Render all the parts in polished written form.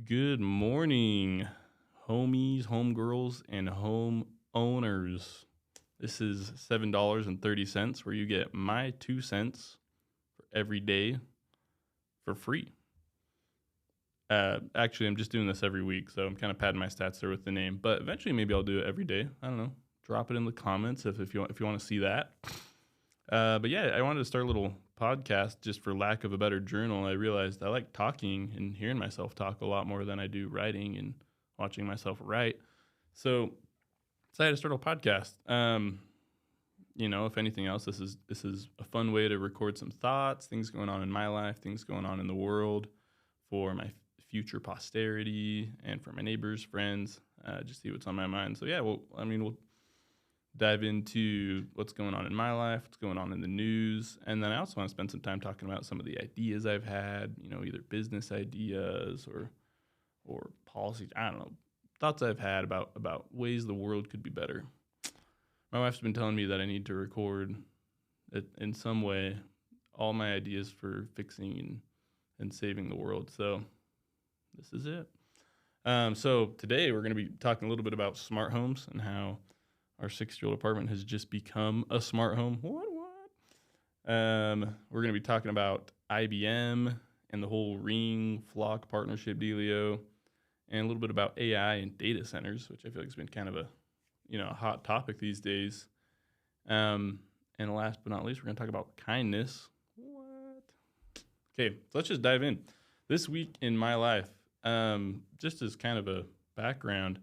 Good morning, homies, homegirls, and home owners. This is $7.30, where you get my 2 cents for every day for free. Actually, I'm just doing this every week, so I'm kind of padding my stats there with the name. But eventually, maybe I'll do it every day. I don't know. Drop it in the comments if you want to see that. But yeah, I wanted to start a little podcast just for lack of a better journal. I realized I like talking and hearing myself talk a lot more than I do writing and watching myself write. So decided to start a podcast. If anything else, this is a fun way to record some thoughts, things going on in my life, things going on in the world, for my future posterity and for my neighbors, friends. Just see what's on my mind. So yeah, we'll dive into what's going on in my life, what's going on in the news, and then I also want to spend some time talking about some of the ideas I've had, either business ideas or policies, I don't know, thoughts I've had about ways the world could be better. My wife's been telling me that I need to record it in some way all my ideas for fixing and saving the world. So this is it. So today we're going to be talking a little bit about smart homes and how our 6-year-old apartment has just become a smart home. What? We're going to be talking about IBM and the whole Ring Flock partnership dealio, and a little bit about AI and data centers, which I feel like has been kind of a hot topic these days. And last but not least, we're going to talk about kindness. What? Okay, so let's just dive in. This week in my life, just as kind of a background,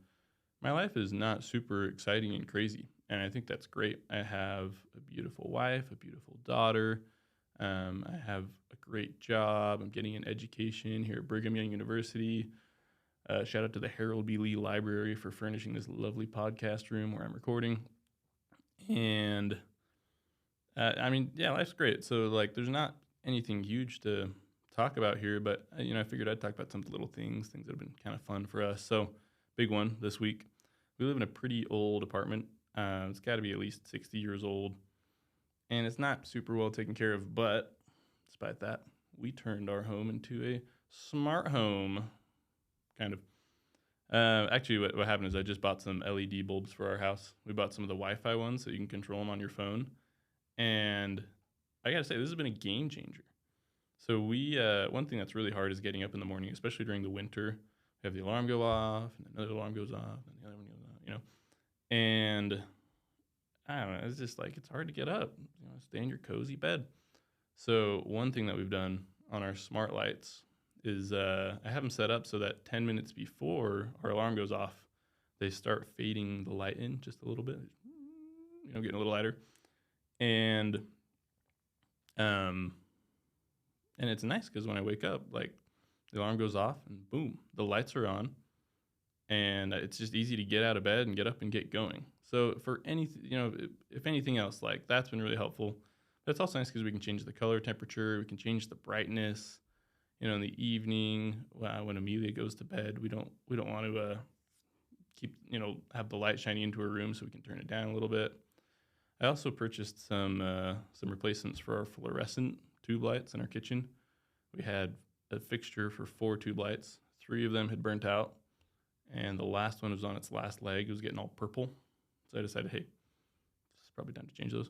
my life is not super exciting and crazy, and I think that's great. I have a beautiful wife, a beautiful daughter. I have a great job. I'm getting an education here at Brigham Young University. Shout out to the Harold B. Lee Library for furnishing this lovely podcast room where I'm recording. And life's great. So there's not anything huge to talk about here, but I figured I'd talk about some of the little things that have been kind of fun for us. So, big one this week. We live in a pretty old apartment. It's got to be at least 60 years old, and it's not super well taken care of. But despite that, we turned our home into a smart home, kind of. Actually, what happened is I just bought some LED bulbs for our house. We bought some of the Wi-Fi ones so you can control them on your phone, and I gotta say, this has been a game changer. So one thing that's really hard is getting up in the morning, especially during the winter. We have the alarm go off, and another alarm goes off, and the other one goes off, And I don't know, it's just it's hard to get up, stay in your cozy bed. So one thing that we've done on our smart lights is I have them set up so that 10 minutes before our alarm goes off, they start fading the light in just a little bit, getting a little lighter. And um, and it's nice because when I wake up, the alarm goes off and boom, the lights are on, and it's just easy to get out of bed and get up and get going. So for anything, if anything else, that's been really helpful. But it's also nice because we can change the color temperature, we can change the brightness. In the evening, when Amelia goes to bed, we don't want to keep have the light shining into her room, so we can turn it down a little bit. I also purchased some replacements for our fluorescent tube lights in our kitchen. We had a fixture for 4 tube lights. 3 of them had burnt out, and the last one was on its last leg. It was getting all purple. So I decided, hey, it's probably time to change those.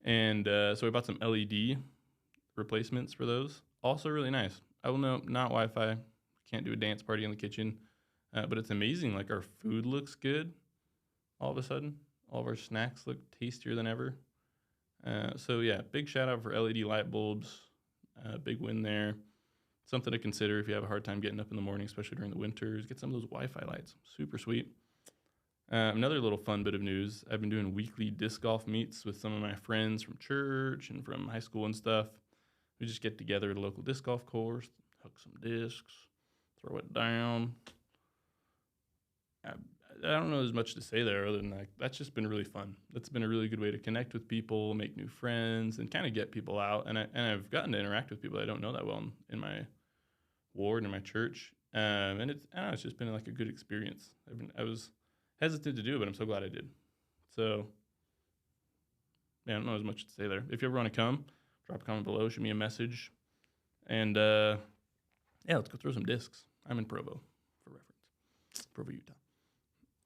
And so we bought some LED replacements for those. Also really nice. I will know, not Wi-Fi. Can't do a dance party in the kitchen. But it's amazing. Our food looks good all of a sudden. All of our snacks look tastier than ever. So yeah, big shout out for LED light bulbs. Big win there. Something to consider if you have a hard time getting up in the morning, especially during the winters. Get some of those Wi-Fi lights. Super sweet. Another little fun bit of news. I've been doing weekly disc golf meets with some of my friends from church and from high school and stuff. We just get together at a local disc golf course, hook some discs, throw it down. I don't know as much to say there other than that's just been really fun. That's been a really good way to connect with people, make new friends, and kind of get people out. And I've gotten to interact with people I don't know that well in my ward and my church. And it's just been a good experience. I was hesitant to do it, but I'm so glad I did. So yeah, I don't know as much to say there. If you ever want to come, drop a comment below, shoot me a message, and let's go throw some discs. I'm in Provo. Provo, Utah.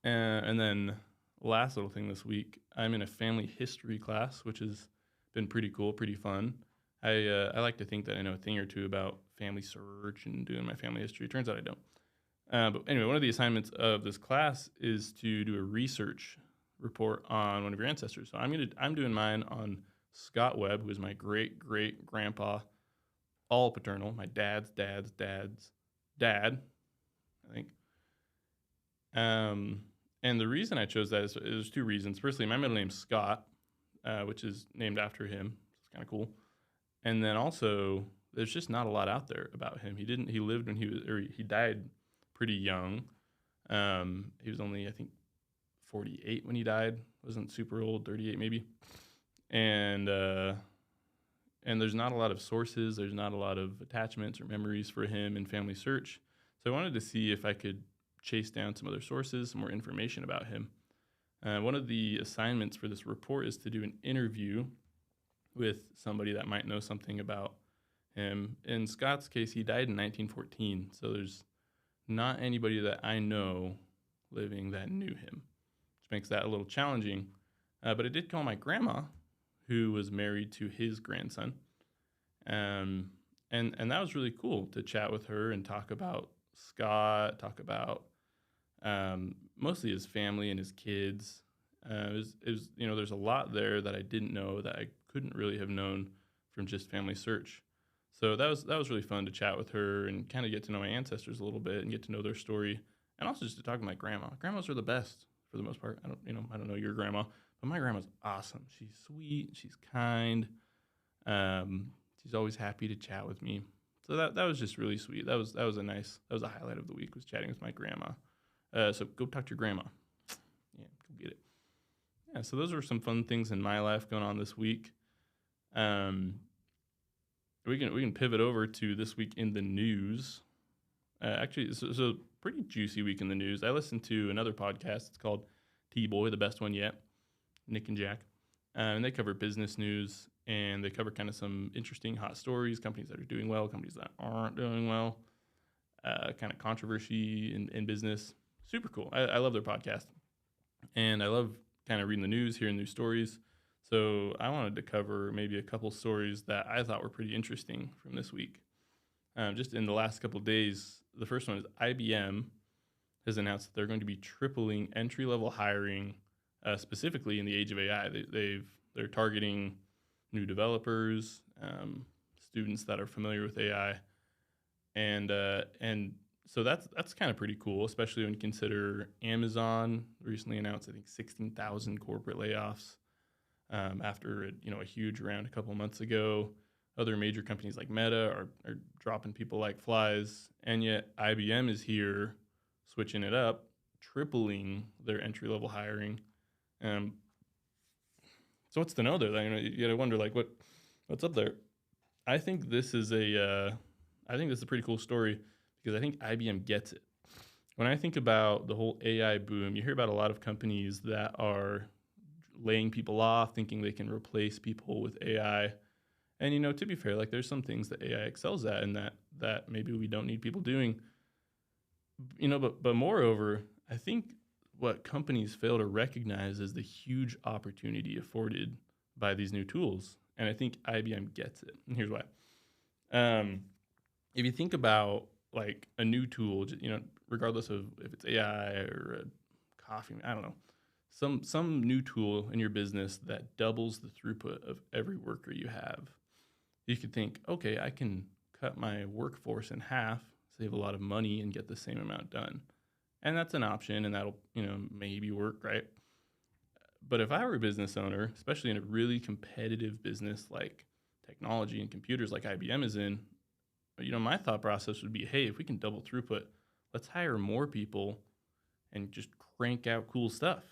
And then last little thing this week, I'm in a family history class, which has been pretty cool, pretty fun. I like to think that I know a thing or two about family search and doing my family history. Turns out I don't. But anyway, one of the assignments of this class is to do a research report on one of your ancestors. So I'm doing mine on Scott Webb, who is my great great grandpa, all paternal, my dad's dad, I think. And the reason I chose that is there's two reasons. Firstly, my middle name's Scott, which is named after him. It's kind of cool. And then also, there's just not a lot out there about him. He lived when he died pretty young. He was only, I think, 48 when he died. Wasn't super old, 38 maybe. And there's not a lot of sources. There's not a lot of attachments or memories for him in Family Search. So I wanted to see if I could chase down some other sources, some more information about him. One of the assignments for this report is to do an interview with somebody that might know something about him. In Scott's case, he died in 1914, so there's not anybody that I know living that knew him, which makes that a little challenging. But I did call my grandma, who was married to his grandson, and that was really cool to chat with her and talk about Scott, talk about mostly his family and his kids. It was there's a lot there that I didn't know that I couldn't really have known from just Family Search. So that was really fun to chat with her and kind of get to know my ancestors a little bit and get to know their story, and also just to talk to my grandma. Grandmas are the best for the most part. I don't know your grandma, but my grandma's awesome. She's sweet, she's kind. She's always happy to chat with me. So that was just really sweet. That was a highlight of the week, was chatting with my grandma. So go talk to your grandma. Yeah, go get it. Yeah, so those were some fun things in my life going on this week. We can pivot over to this week in the news. Actually, so pretty juicy week in the news. I listened to another podcast. It's called T-Boy, the best one yet, Nick and Jack. And they cover business news, and they cover kind of some interesting hot stories, companies that are doing well, companies that aren't doing well, kind of controversy in business. Super cool. I love their podcast. And I love kind of reading the news, hearing news stories. So I wanted to cover maybe a couple stories that I thought were pretty interesting from this week. Just in the last couple of days, the first one is IBM has announced that they're going to be tripling entry-level hiring, specifically in the age of AI. They're targeting new developers, students that are familiar with AI, and so that's kind of pretty cool, especially when you consider Amazon recently announced, I think, 16,000 corporate layoffs after a huge round a couple months ago. Other major companies like Meta are dropping people like flies, and yet IBM is here switching it up, tripling their entry-level hiring. So what's to know there? You gotta wonder what's up there. I think this is a pretty cool story because I think IBM gets it. When I think about the whole AI boom, you hear about a lot of companies that are laying people off, thinking they can replace people with AI. And to be fair, there's some things that AI excels at, and that maybe we don't need people doing. But moreover, I think what companies fail to recognize is the huge opportunity afforded by these new tools, and I think IBM gets it. And here's why. If you think about a new tool, regardless of if it's AI or a coffee, I don't know, some new tool in your business that doubles the throughput of every worker you have. You could think, okay, I can cut my workforce in half, save a lot of money, and get the same amount done. And that's an option, and that'll, maybe work, right? But if I were a business owner, especially in a really competitive business like technology and computers like IBM is in, my thought process would be, hey, if we can double throughput, let's hire more people and just crank out cool stuff.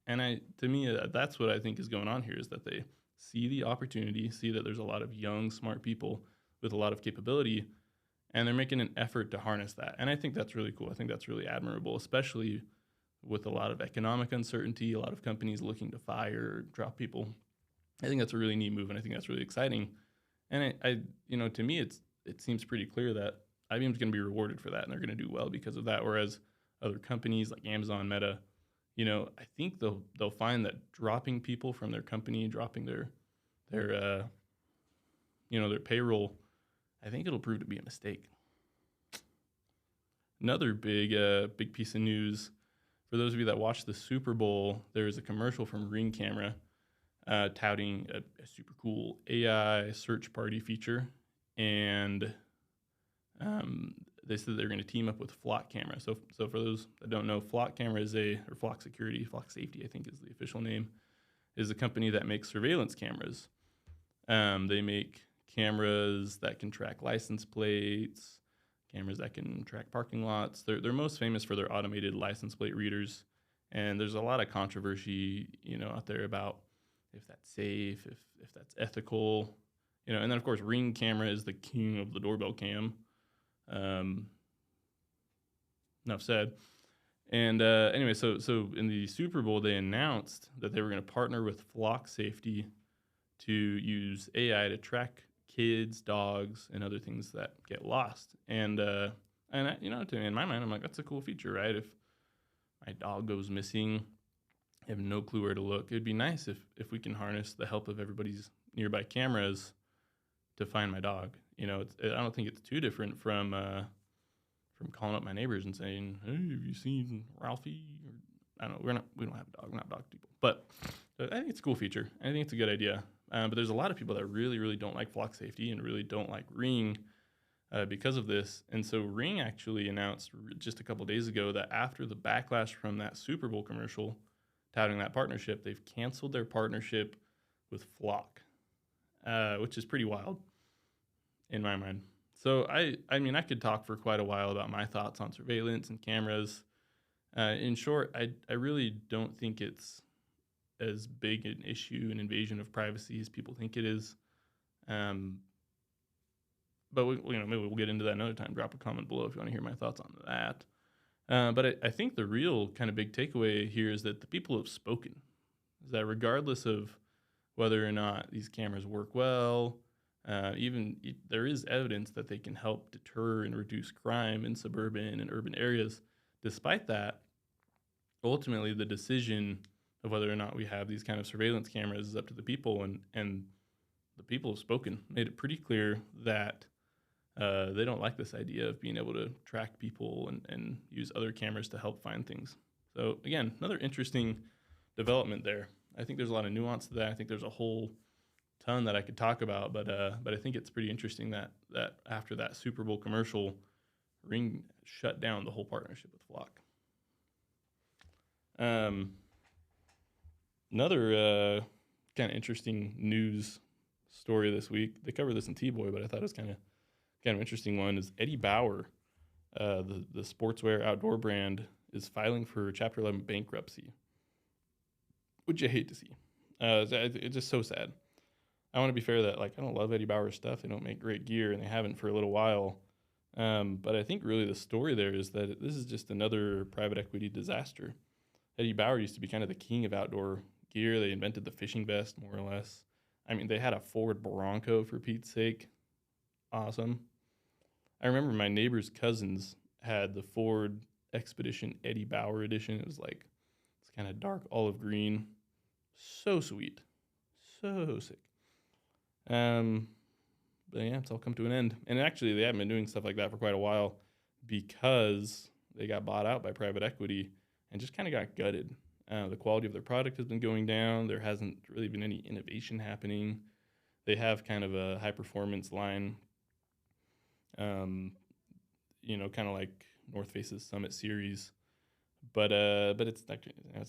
And to me, that's what I think is going on here, is that they see the opportunity, see that there's a lot of young, smart people with a lot of capability, and they're making an effort to harness that. And I think that's really cool. I think that's really admirable, especially with a lot of economic uncertainty, a lot of companies looking to fire or drop people. I think that's a really neat move, and I think that's really exciting. And to me, it seems pretty clear that IBM is going to be rewarded for that, and they're going to do well because of that. Whereas other companies like Amazon, Meta, I think they'll find that dropping people from their company, dropping their their payroll, I think it'll prove to be a mistake. Another big piece of news for those of you that watched the Super Bowl, there was a commercial from Ring Camera touting a super cool AI search party feature, and they said they're going to team up with Flock Camera. So for those that don't know, Flock Camera or Flock Security, Flock Safety, I think is the official name, is a company that makes surveillance cameras. They make cameras that can track license plates, cameras that can track parking lots. They're most famous for their automated license plate readers, and there's a lot of controversy, out there about if that's safe, if that's ethical, and then of course Ring Camera is the king of the doorbell cam. Enough said. And anyway, so in the Super Bowl, they announced that they were going to partner with Flock Safety to use AI to track kids, dogs, and other things that get lost. And in my mind, I'm like, that's a cool feature, right? If my dog goes missing, I have no clue where to look. It'd be nice if we can harness the help of everybody's nearby cameras to find my dog. I don't think it's too different from calling up my neighbors and saying, "Hey, have you seen Ralphie?" Or, I don't know. We don't have a dog. We're not dog people. But I think it's a cool feature. I think it's a good idea. But there's a lot of people that really, really don't like Flock Safety and really don't like Ring because of this. And so Ring actually announced just a couple days ago that after the backlash from that Super Bowl commercial touting that partnership, they've canceled their partnership with Flock, which is pretty wild in my mind. So I mean, I could talk for quite a while about my thoughts on surveillance and cameras. In short, I really don't think it's as big an issue, an invasion of privacy as people think it is. But maybe we'll get into that another time. Drop a comment below if you want to hear my thoughts on that. But I think the real kind of big takeaway here is that the people have spoken. Is that regardless of whether or not these cameras work well, there is evidence that they can help deter and reduce crime in suburban and urban areas. Despite that, ultimately the decision of whether or not we have these kind of surveillance cameras is up to the people, and the people have spoken, made it pretty clear that they don't like this idea of being able to track people and use other cameras to help find things. So again, another interesting development there. I think there's a lot of nuance to that. I think there's a whole ton that I could talk about, but I think it's pretty interesting that after that Super Bowl commercial, Ring shut down the whole partnership with Flock. Another kind of interesting news story this week. They cover this in T-Boy, but I thought it was kind of interesting one. Is Eddie Bauer, the sportswear outdoor brand, is filing for Chapter 11 bankruptcy, which you hate to see. It's just so sad. I want to be fair that I don't love Eddie Bauer's stuff. They don't make great gear, and they haven't for a little while. But I think really the story there is that this is just another private equity disaster. Eddie Bauer used to be kind of the king of outdoor gear. They invented the fishing vest, more or less. I mean, they had a Ford Bronco, for Pete's sake. Awesome. I remember my neighbor's cousins had the Ford Expedition Eddie Bauer edition. It was it's kind of dark olive green. So sweet. So sick. But yeah, it's all come to an end. And actually, they haven't been doing stuff like that for quite a while because they got bought out by private equity and just kind of got gutted. The quality of their product has been going down. There hasn't really been any innovation happening. They have kind of a high performance line, kind of like North Face's Summit series, but it's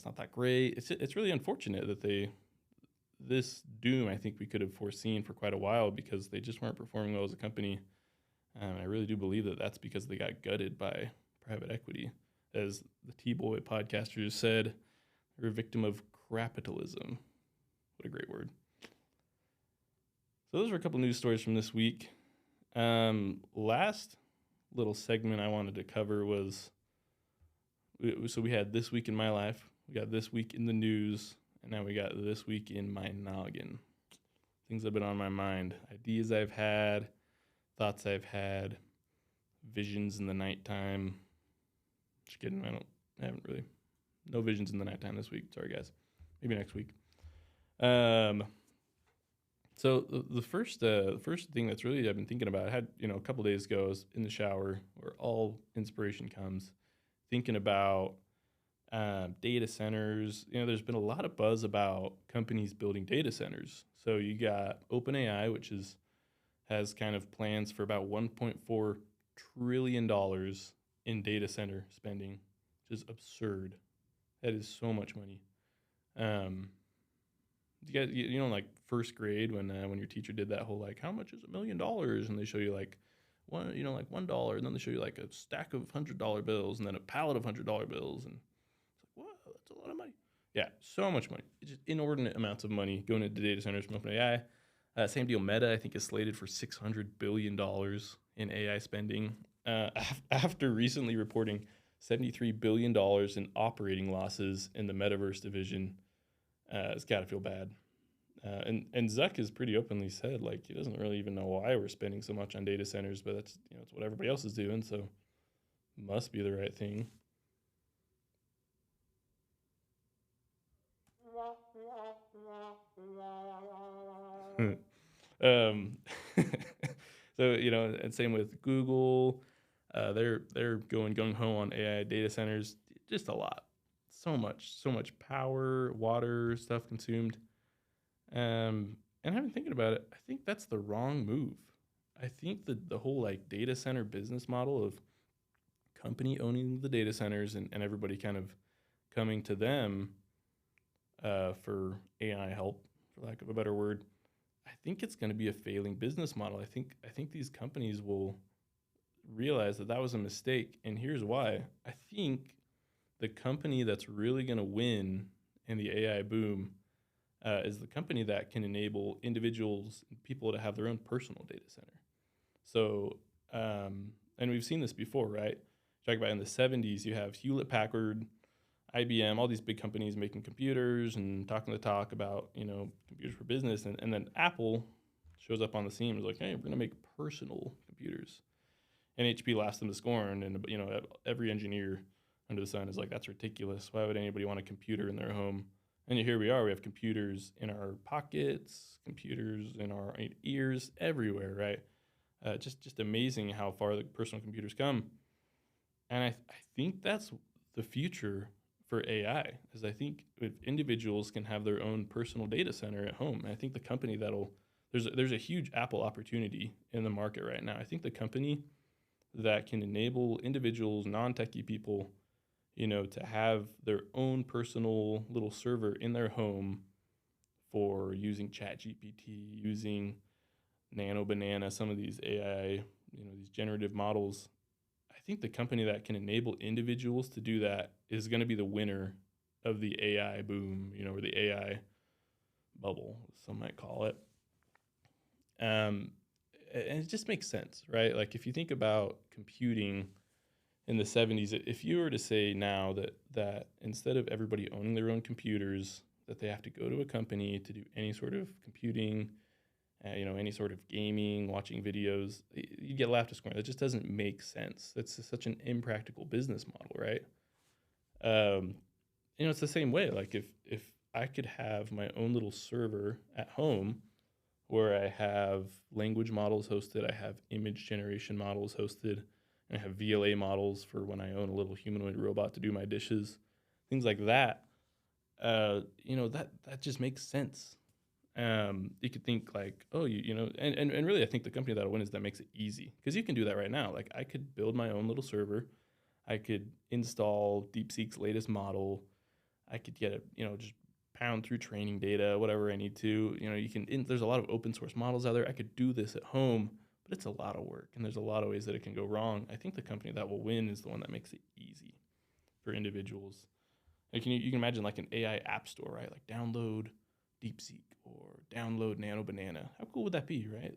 not that great. It's really unfortunate that this doom I think we could have foreseen for quite a while because they just weren't performing well as a company. I really do believe that that's because they got gutted by private equity. As the T-Boy podcasters said, they're a victim of capitalism. What a great word. So those were a couple news stories from this week. Last little segment I wanted to cover was, so we had This Week in My Life, we got This Week in the News, and now we got This Week in My Noggin. Things that have been on my mind, ideas I've had, thoughts I've had, visions in the nighttime. Just kidding. I haven't really, no visions in the nighttime this week. Sorry, guys. Maybe next week. So the first thing that's really I've been thinking about, I had, a couple days ago, I was in the shower where all inspiration comes, thinking about data centers. There's been a lot of buzz about companies building data centers. So you got OpenAI, which has kind of plans for about $1.4 trillion in data center spending, which is absurd. That is so much money. Um, you guys, like first grade when your teacher did that whole like, how much is $1 million, and they show you like like $1, and then they show you like a stack of $100 bills, and then a pallet of $100 bills, and it's like, whoa, that's a lot of money. Yeah, so much money. It's just inordinate amounts of money going into data centers from OpenAI. Same deal. Meta, I think, is slated for $600 billion in AI spending. After recently reporting $73 billion in operating losses in the metaverse division, it's got to feel bad. And Zuck has pretty openly said like he doesn't really even know why we're spending so much on data centers, but that's it's what everybody else is doing, so must be the right thing. um, so and same with Google. They're going gung ho on AI data centers. Just a lot, so much power, water, stuff consumed. And I've been thinking about it. I think that's the wrong move. I think that the whole like data center business model of company owning the data centers and everybody kind of coming to them for AI help, for lack of a better word, I think it's going to be a failing business model. I think these companies will realize that was a mistake, and here's why. I think the company that's really going to win in the AI boom is the company that can enable individuals and people to have their own personal data center. So, and we've seen this before, right? Talk about in the 70s, you have Hewlett Packard, IBM, all these big companies making computers and talking the talk about, computers for business. And then Apple shows up on the scene and is like, hey, we're going to make personal computers. And HP laughs them to scorn. And, every engineer under the sun is like, that's ridiculous. Why would anybody want a computer in their home? And here we are. We have computers in our pockets, computers in our ears, everywhere, right? Just amazing how far the personal computers come. And I think that's the future for AI, is I think if individuals can have their own personal data center at home. And I think the company there's a huge Apple opportunity in the market right now. I think the company that can enable individuals, non-techie people, to have their own personal little server in their home for using ChatGPT, using Nano Banana, some of these AI, these generative models. I think the company that can enable individuals to do that is going to be the winner of the AI boom, or the AI bubble, some might call it. And it just makes sense, right? Like if you think about computing in the 70s, if you were to say now that instead of everybody owning their own computers, that they have to go to a company to do any sort of computing, any sort of gaming, watching videos, you get laughed to scorn. That just doesn't make sense. That's such an impractical business model, right? It's the same way. Like if I could have my own little server at home where I have language models hosted, I have image generation models hosted, and I have VLA models for when I own a little humanoid robot to do my dishes, things like that. That just makes sense. You could think like, oh, and really, I think the company that'll win is that makes it easy, because you can do that right now. Like I could build my own little server, I could install DeepSeek's latest model, I could get it, just pound through training data, whatever I need to. There's a lot of open source models out there. I could do this at home, but it's a lot of work, and there's a lot of ways that it can go wrong. I think the company that will win is the one that makes it easy for individuals. Like you can imagine like an AI app store, right? Like download DeepSeek or download Nano Banana. How cool would that be, right?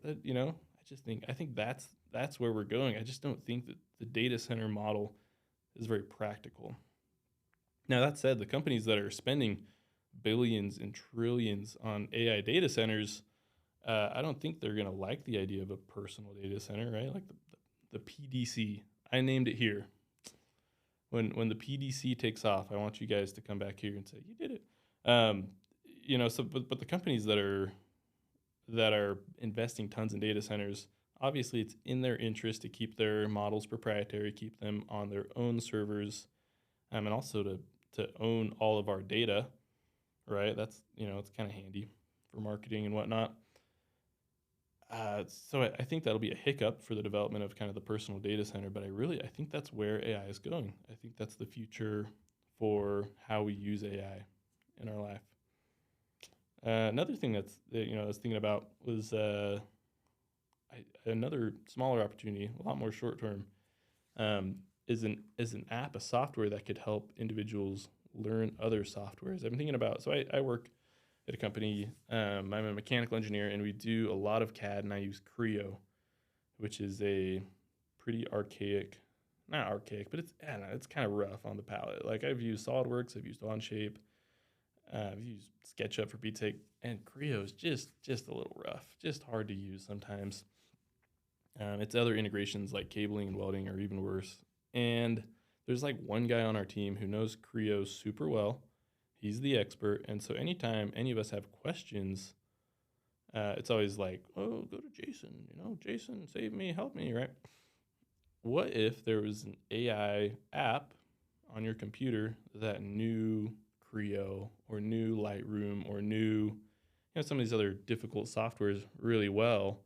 I think that's where we're going. I just don't think that the data center model is very practical. Now that said, the companies that are spending billions and trillions on AI data centers, I don't think they're gonna like the idea of a personal data center, right? Like the PDC, I named it here. when the PDC takes off, I want you guys to come back here and say you did it. Um, so but the companies that are investing tons in data centers, obviously it's in their interest to keep their models proprietary, keep them on their own servers, and also to own all of our data, right? That's it's kind of handy for marketing and whatnot. So I think that'll be a hiccup for the development of kind of the personal data center, but I think that's where AI is going. I think that's the future for how we use AI in our life. Another thing I was thinking about was another smaller opportunity, a lot more short term, is an app, a software that could help individuals learn other softwares. I'm thinking about, so I work at a company. I'm a mechanical engineer, and we do a lot of CAD, and I use Creo, which is a pretty archaic, not archaic, but I don't know, it's kind of rough on the palette. Like I've used SolidWorks, I've used Onshape, I've used SketchUp for Pete's sake, and Creo is just a little rough, just hard to use sometimes. Its other integrations like cabling and welding are even worse. And there's like one guy on our team who knows Creo super well. He's the expert, and so anytime any of us have questions, it's always like, "Oh, go to Jason. Jason, save me, help me." Right? What if there was an AI app on your computer that knew Creo or knew Lightroom or knew some of these other difficult softwares really well,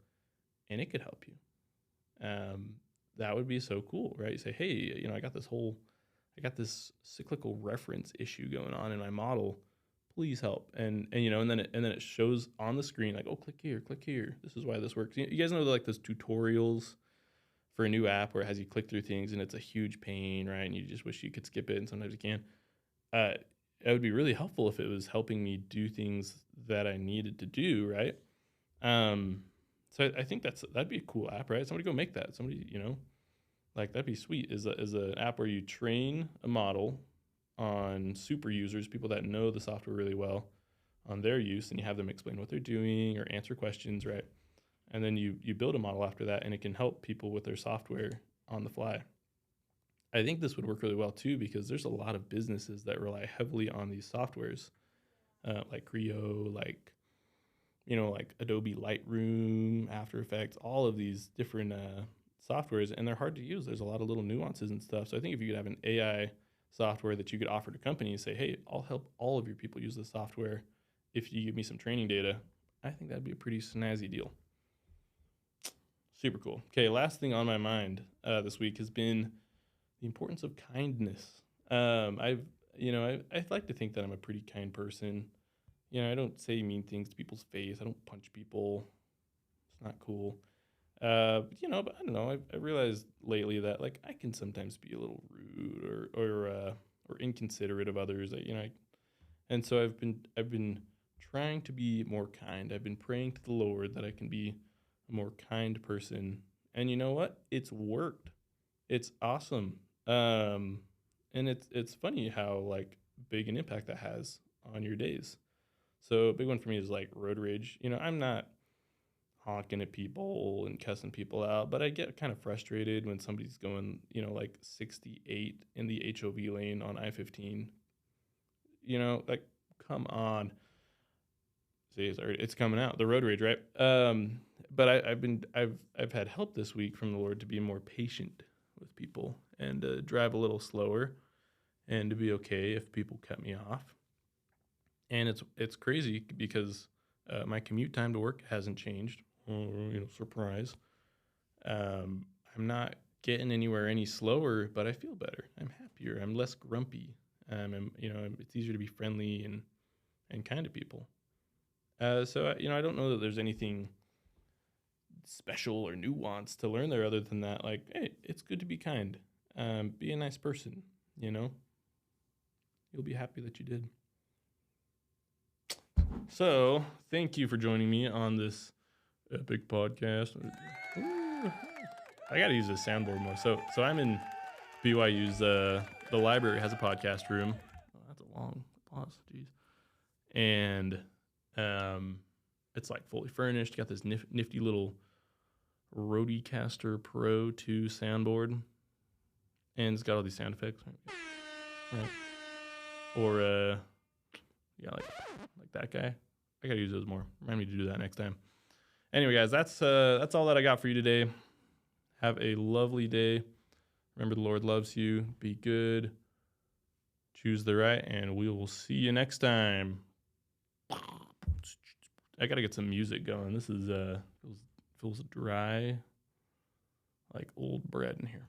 and it could help you? That would be so cool, right? You say, "Hey, I got this cyclical reference issue going on in my model. Please help." And then it shows on the screen like, "Oh, click here, click here. This is why this works." You guys know like those tutorials for a new app where it has you click through things and it's a huge pain, right? And you just wish you could skip it, and sometimes you can. Uh, it would be really helpful if it was helping me do things that I needed to do, right? Um, so I think that'd be a cool app, right? Somebody go make that. Somebody, like that'd be sweet. Is an app where you train a model on super users, people that know the software really well, on their use, and you have them explain what they're doing or answer questions, right? And then you build a model after that, and it can help people with their software on the fly. I think this would work really well too because there's a lot of businesses that rely heavily on these softwares, like Creo, like Adobe Lightroom, After Effects, all of these different softwares, and they're hard to use. There's a lot of little nuances and stuff. So I think if you could have an AI software that you could offer to companies, say, "Hey, I'll help all of your people use this software if you give me some training data," I think that'd be a pretty snazzy deal. Super cool. Okay, last thing on my mind this week has been the importance of kindness. I'd like to think that I'm a pretty kind person. I don't say mean things to people's face. I don't punch people. It's not cool. But I don't know. I realized lately that like I can sometimes be a little rude or inconsiderate of others. And so I've been trying to be more kind. I've been praying to the Lord that I can be a more kind person. And you know what? It's worked. It's awesome. And it's funny how like big an impact that has on your days. So a big one for me is like road rage. I'm not honking at people and cussing people out, but I get kind of frustrated when somebody's going, like 68 in the HOV lane on I-15. Like come on. See, it's coming out, the road rage, right? But I've had help this week from the Lord to be more patient with people and drive a little slower and to be okay if people cut me off. And it's crazy because my commute time to work hasn't changed. Surprise. I'm not getting anywhere any slower, but I feel better. I'm happier. I'm less grumpy. It's easier to be friendly and kind to people. So I don't know that there's anything special or nuanced to learn there other than that. Like, hey, it's good to be kind. Be a nice person. You'll be happy that you did. So, thank you for joining me on this epic podcast. Ooh, I got to use this soundboard more. So I'm in BYU's, the library has a podcast room. Oh, that's a long pause. Jeez. And it's like fully furnished. Got this nifty little Rodecaster Pro 2 soundboard. and it's got all these sound effects. Right. Or yeah, like that guy. I gotta use those more. Remind me to do that next time. Anyway, guys, that's all that I got for you today. Have a lovely day. Remember, the Lord loves you. Be good. Choose the right, and we will see you next time. I gotta get some music going. This is feels dry, like old bread in here.